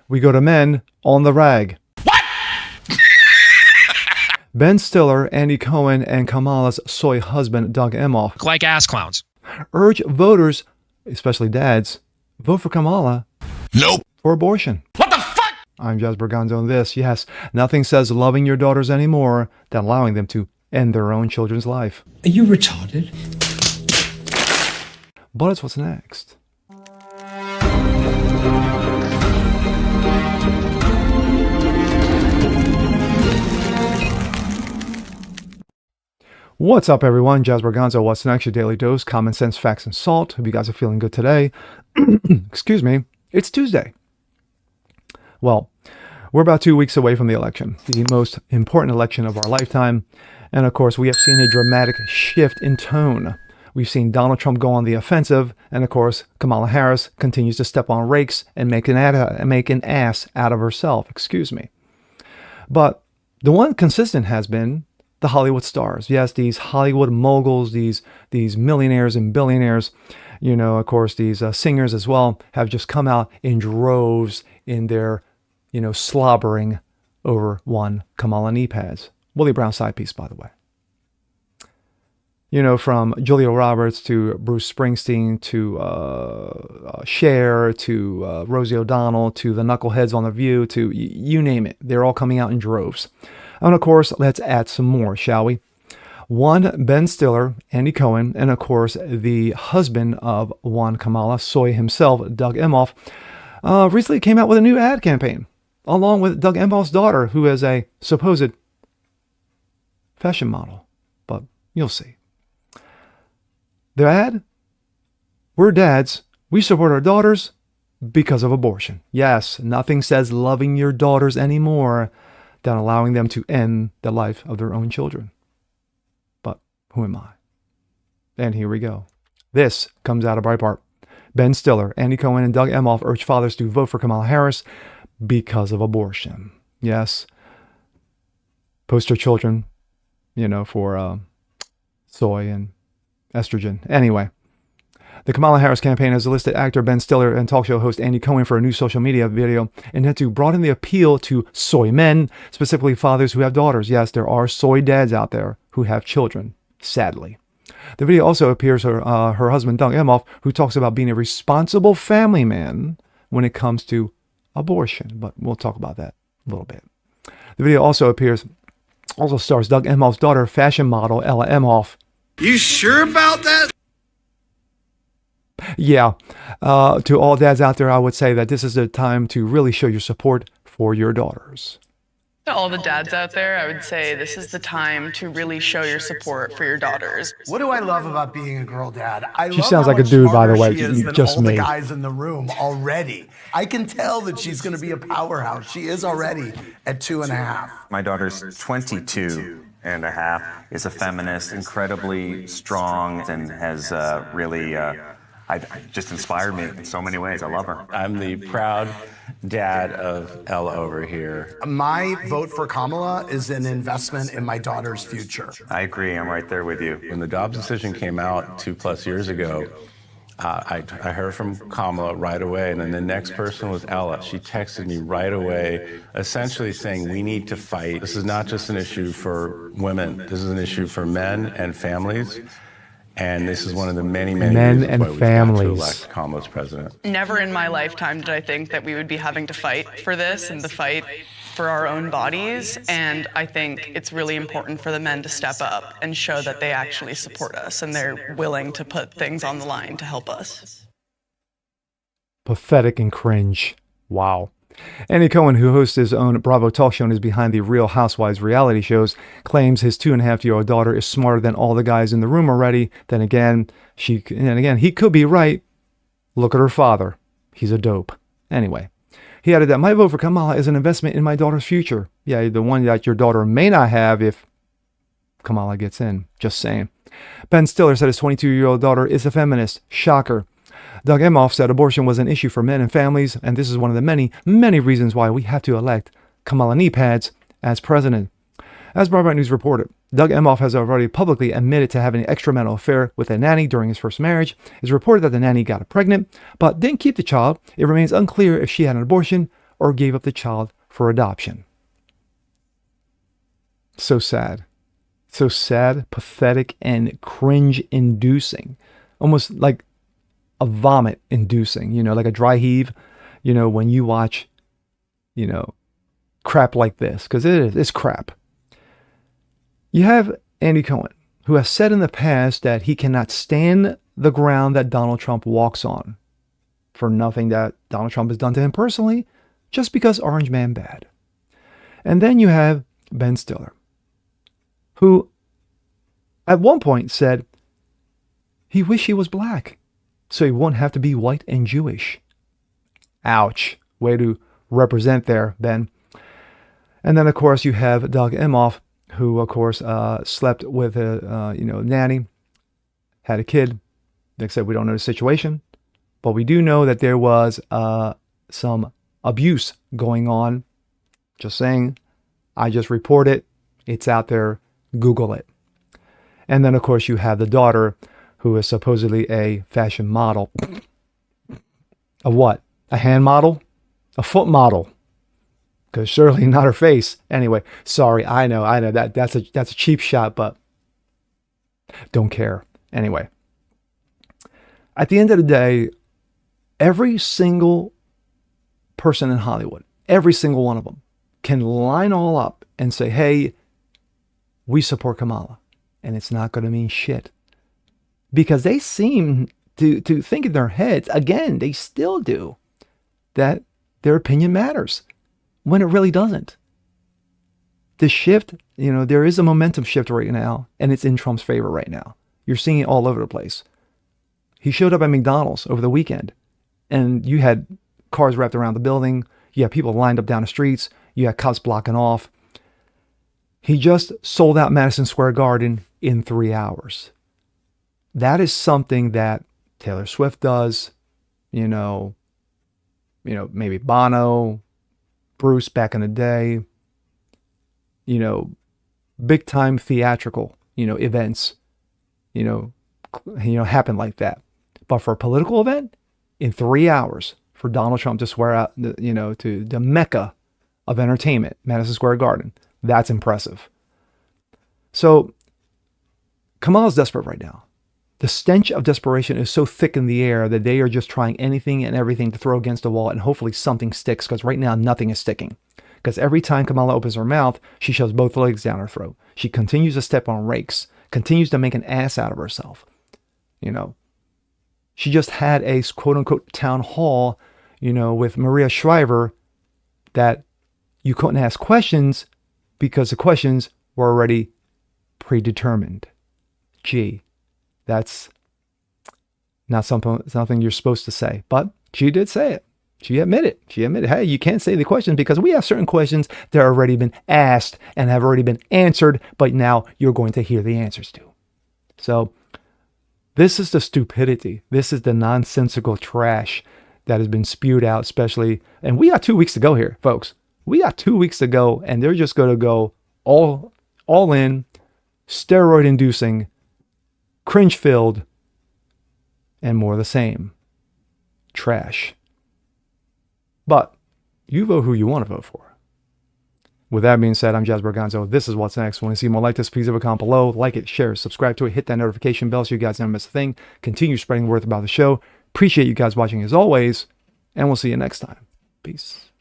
We go to men on the rag. What? Ben Stiller, Andy Cohen, and Kamala's soy husband, Doug Emhoff, like ass clowns, urge voters, especially dads, vote for Kamala. Nope. For abortion. What the fuck? I'm Jazz Berganzo, and this, yes, nothing says loving your daughters anymore than allowing them to end their own children's life. Are you retarded? But it's what's next. What's up, everyone? Jazz Berganzo. What's next? Your daily dose, common sense, facts, and salt. Hope you guys are feeling good today. Excuse me. It's Tuesday. Well, we're about 2 weeks away from the election, the most important election of our lifetime. And of course, we have seen a dramatic shift in tone. We've seen Donald Trump go on the offensive. And of course, Kamala Harris continues to step on rakes and make an ass out of herself. Excuse me. But the one consistent has been the Hollywood stars. Yes, these Hollywood moguls, these millionaires and billionaires, you know, of course, these singers as well, have just come out in droves in their, you know, slobbering over one Kamala knee pads. Willie Brown side piece, by the way. You know, from Julia Roberts to Bruce Springsteen to Cher to Rosie O'Donnell to the knuckleheads on The View to you name it. They're all coming out in droves. And of course, let's add some more, shall we? One, Ben Stiller, Andy Cohen, and of course, the husband of one Kamala, soy himself, Doug Emhoff, recently came out with a new ad campaign, along with Doug Emhoff's daughter, who is a supposed fashion model. But you'll see. Their ad? We're dads. We support our daughters because of abortion. Yes, nothing says loving your daughters anymore than allowing them to end the life of their own children. But who am I? And here we go. This comes out of Breitbart. Ben Stiller, Andy Cohen, and Doug Emhoff urge fathers to vote for Kamala Harris because of abortion. Yes. Poster children, you know, for soy and estrogen. Anyway. The Kamala Harris campaign has enlisted actor Ben Stiller and talk show host Andy Cohen for a new social media video intended to broaden the appeal to soy men, specifically fathers who have daughters. Yes, there are soy dads out there who have children, sadly. The video also appears her husband, Doug Emhoff, who talks about being a responsible family man when it comes to abortion, but we'll talk about that a little bit. The video also stars Doug Emhoff's daughter, fashion model Ella Emhoff. You sure about that? Yeah, to all dads out there, I would say that this is the time to really show your support for your daughters. To all the dads out there, I would say this is the time to really show your support for your daughters. What do I love about being a girl dad? She sounds like a dude, by the way. Just all me. the guys in the room already. I can tell that she's going to be a powerhouse. She is already at 2.5. My daughter's 22 and a half, is a feminist, incredibly strong, and has really just inspired me in so many ways. I love her. I'm the proud dad of Ella over here. My vote for Kamala is an investment in my daughter's future. I agree. I'm right there with you. When the Dobbs decision came out 2+ years ago, I heard from Kamala right away, and then the next person was Ella. She texted me right away, essentially saying, we need to fight. This is not just an issue for women. This is an issue for men and families. And this is one of the many men reasons and why we've families got to elect Kamala as president. Never in my lifetime did I think that we would be having to fight for this and the fight for our own bodies. And I think it's really important for the men to step up and show that they actually support us and they're willing to put things on the line to help us. Pathetic and cringe. Wow. Andy Cohen, who hosts his own Bravo talk show and is behind the Real Housewives reality shows, claims his 2.5-year-old daughter is smarter than all the guys in the room already. Then again, he could be right. Look at her father. He's a dope. Anyway, he added that my vote for Kamala is an investment in my daughter's future. Yeah, the one that your daughter may not have if Kamala gets in. Just saying. Ben Stiller said his 22-year-old daughter is a feminist. Shocker. Doug Emhoff said abortion was an issue for men and families, and this is one of the many, many reasons why we have to elect Kamala knee pads as president. As Breitbart News reported, Doug Emhoff has already publicly admitted to having an extramarital affair with a nanny during his first marriage. It is reported that the nanny got pregnant, but didn't keep the child. It remains unclear if she had an abortion or gave up the child for adoption. So sad. So sad, pathetic, and cringe-inducing. Almost like a vomit-inducing, like a dry heave, when you watch, crap like this, because it's crap. You have Andy Cohen, who has said in the past that he cannot stand the ground that Donald Trump walks on for nothing that Donald Trump has done to him personally, just because Orange Man bad. And then you have Ben Stiller, who at one point said he wished he was black so he wouldn't have to be white and Jewish. Ouch. Way to represent there, Ben. And then, of course, you have Doug Emhoff, who, of course, slept with a nanny, had a kid. Except we don't know the situation, but we do know that there was some abuse going on. Just saying, I just report it. It's out there. Google it. And then, of course, you have the daughter, who is supposedly a fashion model. A what? A hand model? A foot model? Because surely not her face. Anyway, sorry, I know that's a cheap shot, but don't care. Anyway, at the end of the day, every single person in Hollywood, every single one of them, can line all up and say, hey, we support Kamala. And it's not going to mean shit. Because they seem to think in their heads, again, they still do, that their opinion matters, when it really doesn't. The shift, there is a momentum shift right now, and it's in Trump's favor right now. You're seeing it all over the place. He showed up at McDonald's over the weekend, and you had cars wrapped around the building. You had people lined up down the streets. You had cops blocking off. He just sold out Madison Square Garden in 3 hours. That is something that Taylor Swift does, maybe Bono, Bruce back in the day, big time theatrical, events, happen like that. But for a political event, in 3 hours, for Donald Trump to swear out, to the mecca of entertainment, Madison Square Garden, that's impressive. So Kamala's desperate right now. The stench of desperation is so thick in the air that they are just trying anything and everything to throw against the wall, and hopefully something sticks, because right now nothing is sticking. Because every time Kamala opens her mouth, she shoves both legs down her throat. She continues to step on rakes, continues to make an ass out of herself. She just had a quote-unquote town hall, with Maria Shriver, that you couldn't ask questions because the questions were already predetermined. Gee, that's not something you're supposed to say. But she did say it. She admitted, hey, you can't say the questions because we have certain questions that have already been asked and have already been answered, but now you're going to hear the answers to. So this is the stupidity. This is the nonsensical trash that has been spewed out, especially, and we got 2 weeks to go here, folks. We got 2 weeks to go, and they're just going to go all in, steroid-inducing, cringe-filled, and more of the same. Trash. But you vote who you want to vote for. With that being said, I'm Jazz Berganzo. This is What's Next. Want to see more like this, please leave a comment below. Like it, share, subscribe to it, hit that notification bell so you guys never miss a thing. Continue spreading the word about the show. Appreciate you guys watching as always, and we'll see you next time. Peace.